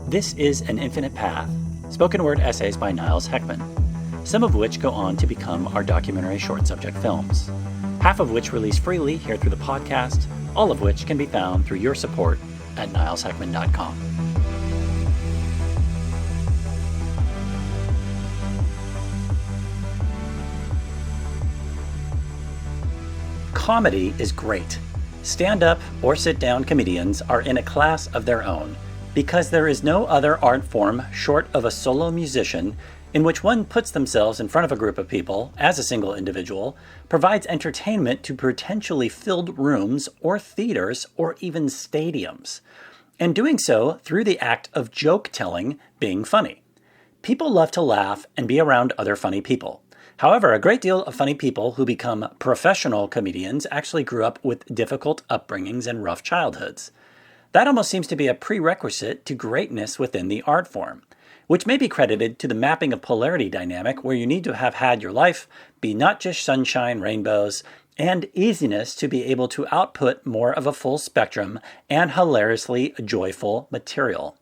This is An Infinite Path, spoken word essays by Niles Heckman, some of which go on to become our documentary short subject films, half of which release freely here through the podcast, all of which can be found through your support at nilesheckman.com. Comedy is great. Stand-up or sit-down comedians are in a class of their own, because there is no other art form short of a solo musician in which one puts themselves in front of a group of people as a single individual, provides entertainment to potentially filled rooms or theaters or even stadiums, and doing so through the act of joke-telling being funny. People love to laugh and be around other funny people. However, a great deal of funny people who become professional comedians actually grew up with difficult upbringings and rough childhoods. That almost seems to be a prerequisite to greatness within the art form, which may be credited to the mapping of polarity dynamic where you need to have had your life be not just sunshine, rainbows, and easiness to be able to output more of a full spectrum and hilariously joyful material.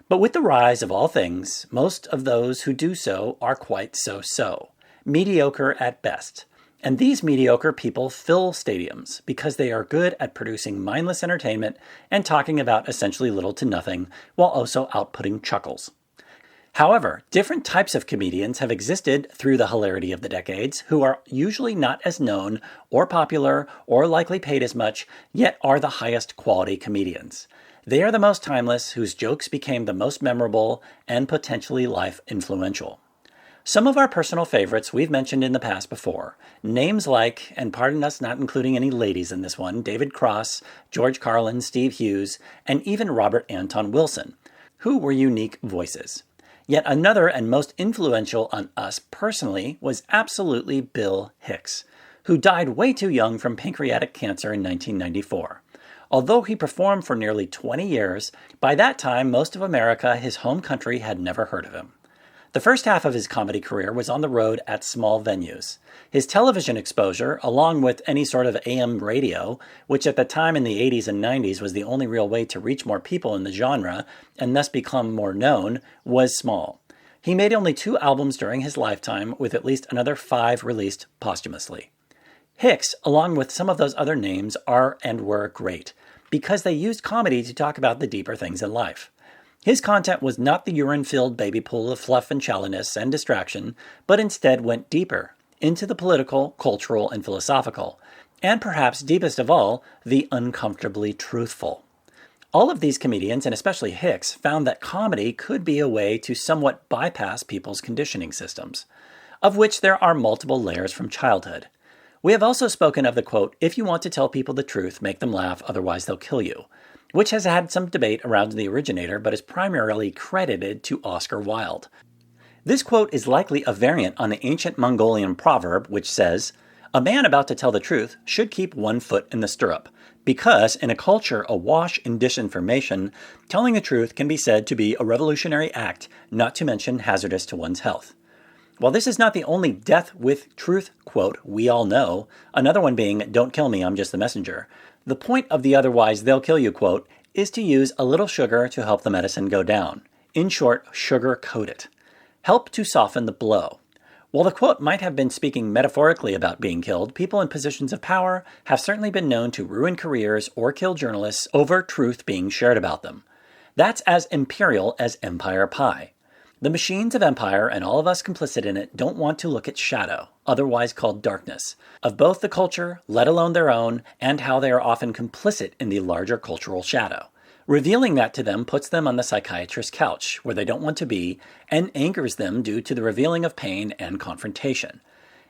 But with the rise of all things, most of those who do so are quite so-so. Mediocre at best. And these mediocre people fill stadiums because they are good at producing mindless entertainment and talking about essentially little to nothing while also outputting chuckles. However, different types of comedians have existed through the hilarity of the decades who are usually not as known or popular or likely paid as much, yet are the highest quality comedians. They are the most timeless, whose jokes became the most memorable and potentially life influential. Some of our personal favorites we've mentioned in the past before. Names like, and pardon us not including any ladies in this one, David Cross, George Carlin, Steve Hughes, and even Robert Anton Wilson, who were unique voices. Yet another and most influential on us personally was absolutely Bill Hicks, who died way too young from pancreatic cancer in 1994. Although he performed for nearly 20 years, by that time most of America, his home country, had never heard of him. The first half of his comedy career was on the road at small venues. His television exposure, along with any sort of AM radio, which at the time in the 80s and 90s was the only real way to reach more people in the genre and thus become more known, was small. He made only 2 albums during his lifetime, with at least another 5 released posthumously. Hicks, along with some of those other names, are and were great, because they used comedy to talk about the deeper things in life. His content was not the urine-filled baby pool of fluff and shallowness and distraction, but instead went deeper into the political, cultural, and philosophical, and perhaps deepest of all, the uncomfortably truthful. All of these comedians, and especially Hicks, found that comedy could be a way to somewhat bypass people's conditioning systems, of which there are multiple layers from childhood. We have also spoken of the quote, "If you want to tell people the truth, make them laugh, otherwise they'll kill you," which has had some debate around the originator but is primarily credited to Oscar Wilde. This quote is likely a variant on the ancient Mongolian proverb which says, "A man about to tell the truth should keep one foot in the stirrup," because in a culture awash in disinformation, telling the truth can be said to be a revolutionary act, not to mention hazardous to one's health. While this is not the only death with truth quote we all know, another one being, "Don't kill me, I'm just the messenger," the point of the otherwise they'll kill you quote is to use a little sugar to help the medicine go down. In short, sugar-coat it. Help to soften the blow. While the quote might have been speaking metaphorically about being killed, people in positions of power have certainly been known to ruin careers or kill journalists over truth being shared about them. That's as imperial as empire pie. The machines of empire and all of us complicit in it don't want to look at shadow, otherwise called darkness, of both the culture, let alone their own, and how they are often complicit in the larger cultural shadow. Revealing that to them puts them on the psychiatrist's couch, where they don't want to be, and angers them due to the revealing of pain and confrontation.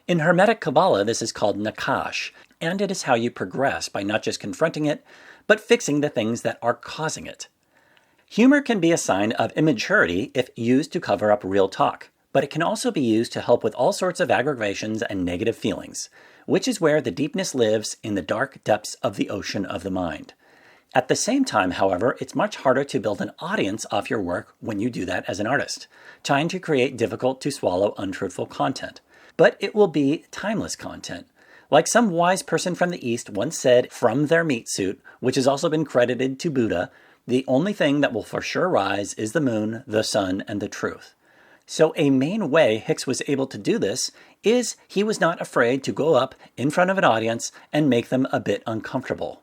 In Hermetic Kabbalah, this is called nakash, and it is how you progress by not just confronting it, but fixing the things that are causing it. Humor can be a sign of immaturity if used to cover up real talk, but it can also be used to help with all sorts of aggravations and negative feelings, which is where the deepness lives, in the dark depths of the ocean of the mind. At the same time, however, it's much harder to build an audience off your work when you do that as an artist, trying to create difficult-to-swallow untruthful content. But it will be timeless content. Like some wise person from the East once said from their meat suit, which has also been credited to Buddha, The only thing that will for sure rise is the moon, the sun, and the truth. So a main way Hicks was able to do this is he was not afraid to go up in front of an audience and make them a bit uncomfortable.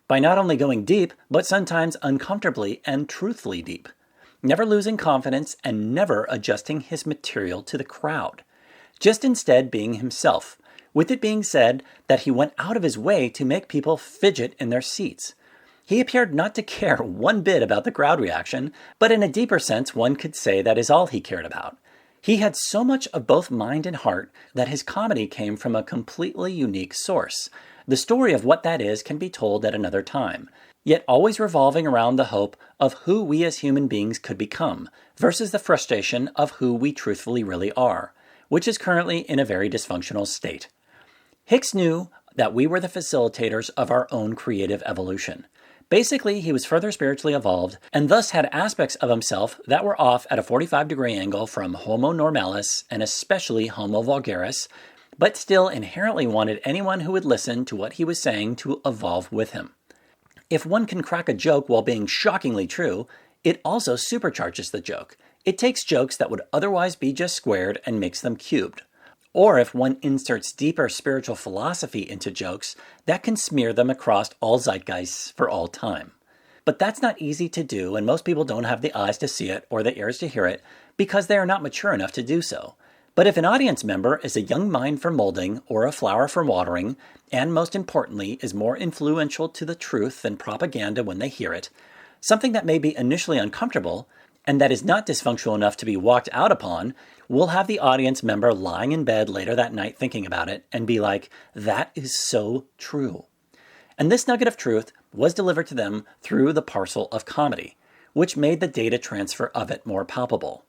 By not only going deep, but sometimes uncomfortably and truthfully deep. Never losing confidence and never adjusting his material to the crowd. Just instead being himself, with it being said that he went out of his way to make people fidget in their seats. He appeared not to care one bit about the crowd reaction, but in a deeper sense one could say that is all he cared about. He had so much of both mind and heart that his comedy came from a completely unique source. The story of what that is can be told at another time, yet always revolving around the hope of who we as human beings could become, versus the frustration of who we truthfully really are, which is currently in a very dysfunctional state. Hicks knew that we were the facilitators of our own creative evolution. Basically, he was further spiritually evolved, and thus had aspects of himself that were off at a 45-degree angle from Homo normalis, and especially Homo vulgaris, but still inherently wanted anyone who would listen to what he was saying to evolve with him. If one can crack a joke while being shockingly true, it also supercharges the joke. It takes jokes that would otherwise be just squared and makes them cubed. Or if one inserts deeper spiritual philosophy into jokes, that can smear them across all zeitgeists for all time. But that's not easy to do, and most people don't have the eyes to see it or the ears to hear it because they are not mature enough to do so. But if an audience member is a young mind for molding or a flower for watering, and most importantly is more influential to the truth than propaganda when they hear it, something that may be initially uncomfortable, and that is not dysfunctional enough to be walked out upon, will have the audience member lying in bed later that night thinking about it and be like, that is so true. And this nugget of truth was delivered to them through the parcel of comedy, which made the data transfer of it more palpable.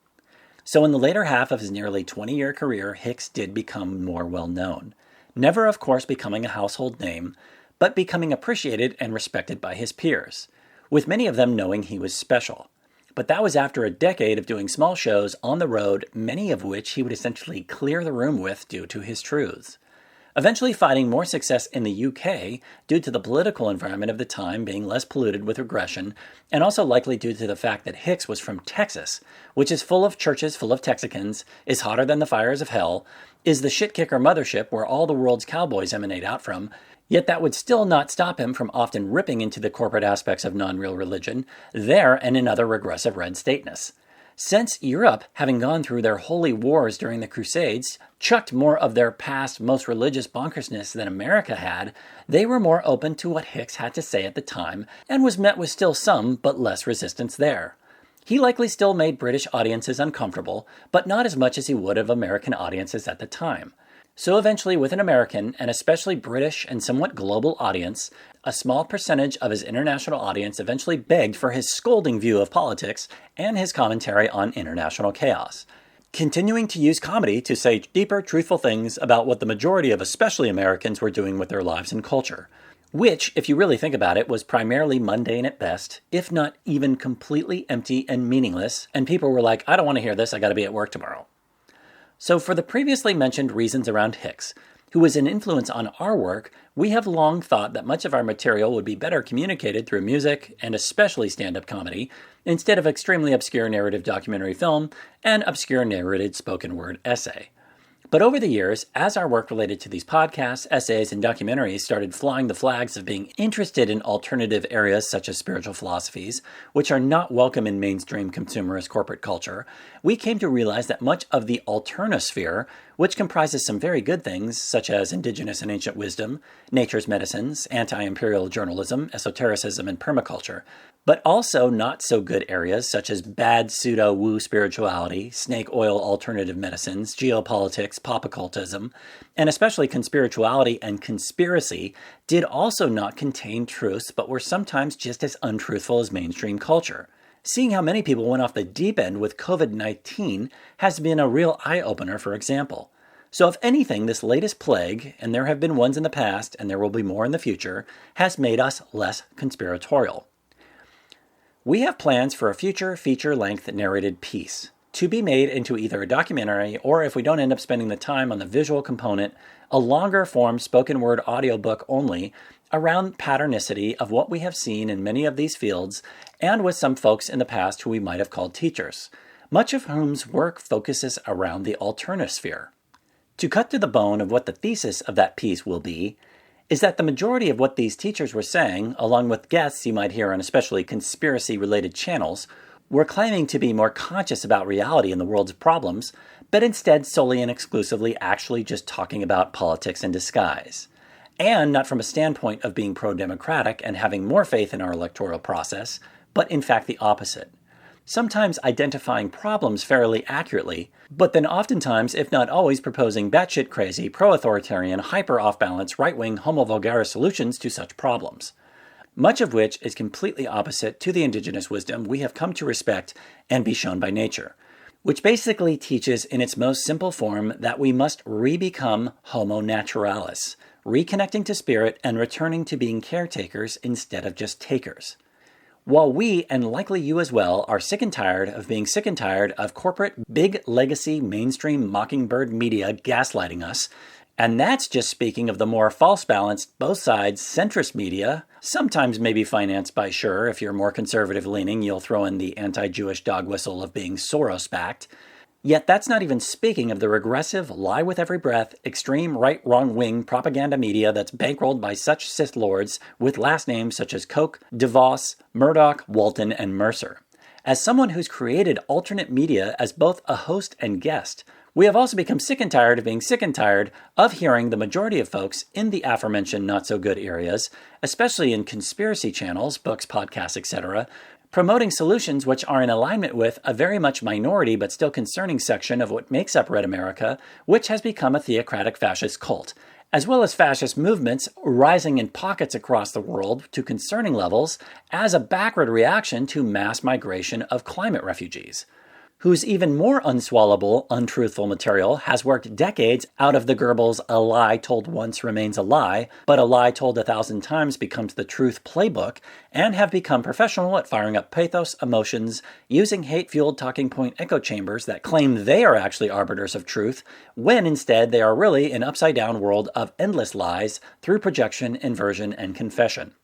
So in the later half of his nearly 20-year career, Hicks did become more well-known. Never, of course, becoming a household name, but becoming appreciated and respected by his peers, with many of them knowing he was special. But that was after a decade of doing small shows on the road, many of which he would essentially clear the room with due to his truths. Eventually finding more success in the UK due to the political environment of the time being less polluted with aggression, and also likely due to the fact that Hicks was from Texas, which is full of churches full of Texicans, is hotter than the fires of hell, is the shit-kicker mothership where all the world's cowboys emanate out from, yet that would still not stop him from often ripping into the corporate aspects of non-real religion, there and in other regressive red stateness. Since Europe, having gone through their holy wars during the Crusades, chucked more of their past most religious bonkersness than America had, they were more open to what Hicks had to say at the time, and was met with still some, but less resistance there. He likely still made British audiences uncomfortable, but not as much as he would of American audiences at the time. So eventually, with an American, and especially British and somewhat global audience, a small percentage of his international audience eventually begged for his scolding view of politics and his commentary on international chaos, continuing to use comedy to say deeper, truthful things about what the majority of especially Americans were doing with their lives and culture, which, if you really think about it, was primarily mundane at best, if not even completely empty and meaningless, and people were like, I don't want to hear this, I gotta be at work tomorrow. So for the previously mentioned reasons around Hicks, who was an influence on our work, we have long thought that much of our material would be better communicated through music, and especially stand-up comedy, instead of extremely obscure narrative documentary film and obscure narrated spoken word essay. But over the years, as our work related to these podcasts, essays, and documentaries started flying the flags of being interested in alternative areas such as spiritual philosophies, which are not welcome in mainstream consumerist corporate culture, we came to realize that much of the alternosphere, which comprises some very good things such as indigenous and ancient wisdom, nature's medicines, anti-imperial journalism, esotericism, and permaculture, but also not so good areas such as bad pseudo-woo spirituality, snake oil alternative medicines, geopolitics, pop occultism, and especially conspirituality and conspiracy did also not contain truths but were sometimes just as untruthful as mainstream culture. Seeing how many people went off the deep end with COVID-19 has been a real eye-opener, for example. So if anything, this latest plague, and there have been ones in the past and there will be more in the future, has made us less conspiratorial. We have plans for a future feature-length narrated piece to be made into either a documentary or, if we don't end up spending the time on the visual component, a longer-form spoken word audiobook only around patternicity of what we have seen in many of these fields and with some folks in the past who we might have called teachers, much of whom's work focuses around the alternosphere. To cut to the bone of what the thesis of that piece will be, is that the majority of what these teachers were saying, along with guests you might hear on especially conspiracy-related channels, were claiming to be more conscious about reality and the world's problems, but instead solely and exclusively actually just talking about politics in disguise. And not from a standpoint of being pro-democratic and having more faith in our electoral process, but in fact the opposite. Sometimes identifying problems fairly accurately, but then oftentimes, if not always, proposing batshit crazy, pro-authoritarian, hyper-off-balance, right-wing, homo vulgaris solutions to such problems. Much of which is completely opposite to the indigenous wisdom we have come to respect and be shown by nature, which basically teaches in its most simple form that we must re-become homo naturalis, reconnecting to spirit and returning to being caretakers instead of just takers. While we, and likely you as well, are sick and tired of being sick and tired of corporate, big legacy, mainstream mockingbird media gaslighting us, and that's just speaking of the more false-balanced, both sides, centrist media, sometimes maybe financed by Sure. If you're more conservative-leaning, you'll throw in the anti-Jewish dog whistle of being Soros-backed. Yet that's not even speaking of the regressive, lie-with-every-breath, extreme right-wrong-wing propaganda media that's bankrolled by such Sith lords with last names such as Koch, DeVos, Murdoch, Walton, and Mercer. As someone who's created alternate media as both a host and guest, we have also become sick and tired of being sick and tired of hearing the majority of folks in the aforementioned not-so-good areas, especially in conspiracy channels, books, podcasts, etc., promoting solutions which are in alignment with a very much minority but still concerning section of what makes up Red America, which has become a theocratic fascist cult, as well as fascist movements rising in pockets across the world to concerning levels as a backward reaction to mass migration of climate refugees, whose even more unswallowable, untruthful material has worked decades out of the Goebbels' "a lie told once remains a lie, but a lie told 1,000 times becomes the truth" playbook, and have become professional at firing up pathos emotions, using hate-fueled talking point echo chambers that claim they are actually arbiters of truth, when instead they are really an upside-down world of endless lies through projection, inversion, and confession.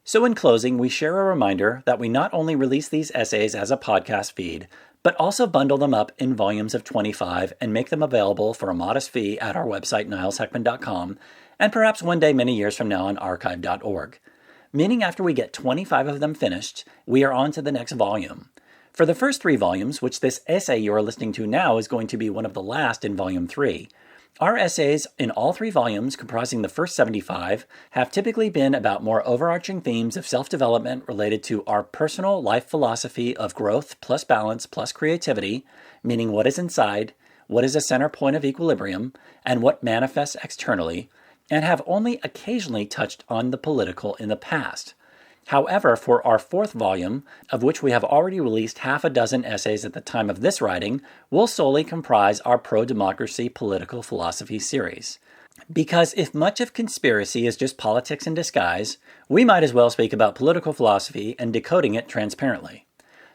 So in closing, we share a reminder that we not only release these essays as a podcast feed, but also bundle them up in volumes of 25 and make them available for a modest fee at our website, nilesheckman.com, and perhaps one day many years from now on archive.org. Meaning after we get 25 of them finished, we are on to the next volume. For the first 3 volumes, which this essay you are listening to now is going to be one of the last in Volume 3, our essays in all 3 volumes, comprising the first 75, have typically been about more overarching themes of self-development related to our personal life philosophy of growth plus balance plus creativity, meaning what is inside, what is a center point of equilibrium, and what manifests externally, and have only occasionally touched on the political in the past. However, for our 4th volume, of which we have already released half a dozen essays at the time of this writing, will solely comprise our pro-democracy political philosophy series. Because if much of conspiracy is just politics in disguise, we might as well speak about political philosophy and decoding it transparently.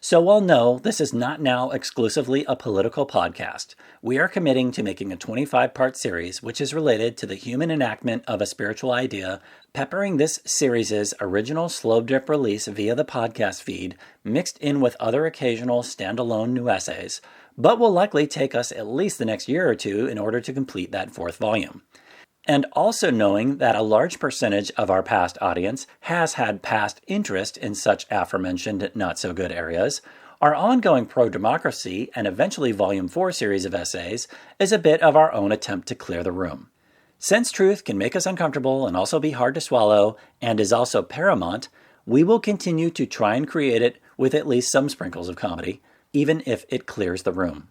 So while no, this is not now exclusively a political podcast, we are committing to making a 25-part series which is related to the human enactment of a spiritual idea, peppering this series' original slow drip release via the podcast feed, mixed in with other occasional standalone new essays, but will likely take us at least the next year or 2 in order to complete that 4th volume. And also knowing that a large percentage of our past audience has had past interest in such aforementioned not-so-good areas, our ongoing pro-democracy and eventually Volume 4 series of essays is a bit of our own attempt to clear the room. Since truth can make us uncomfortable and also be hard to swallow, and is also paramount, we will continue to try and create it with at least some sprinkles of comedy, even if it clears the room.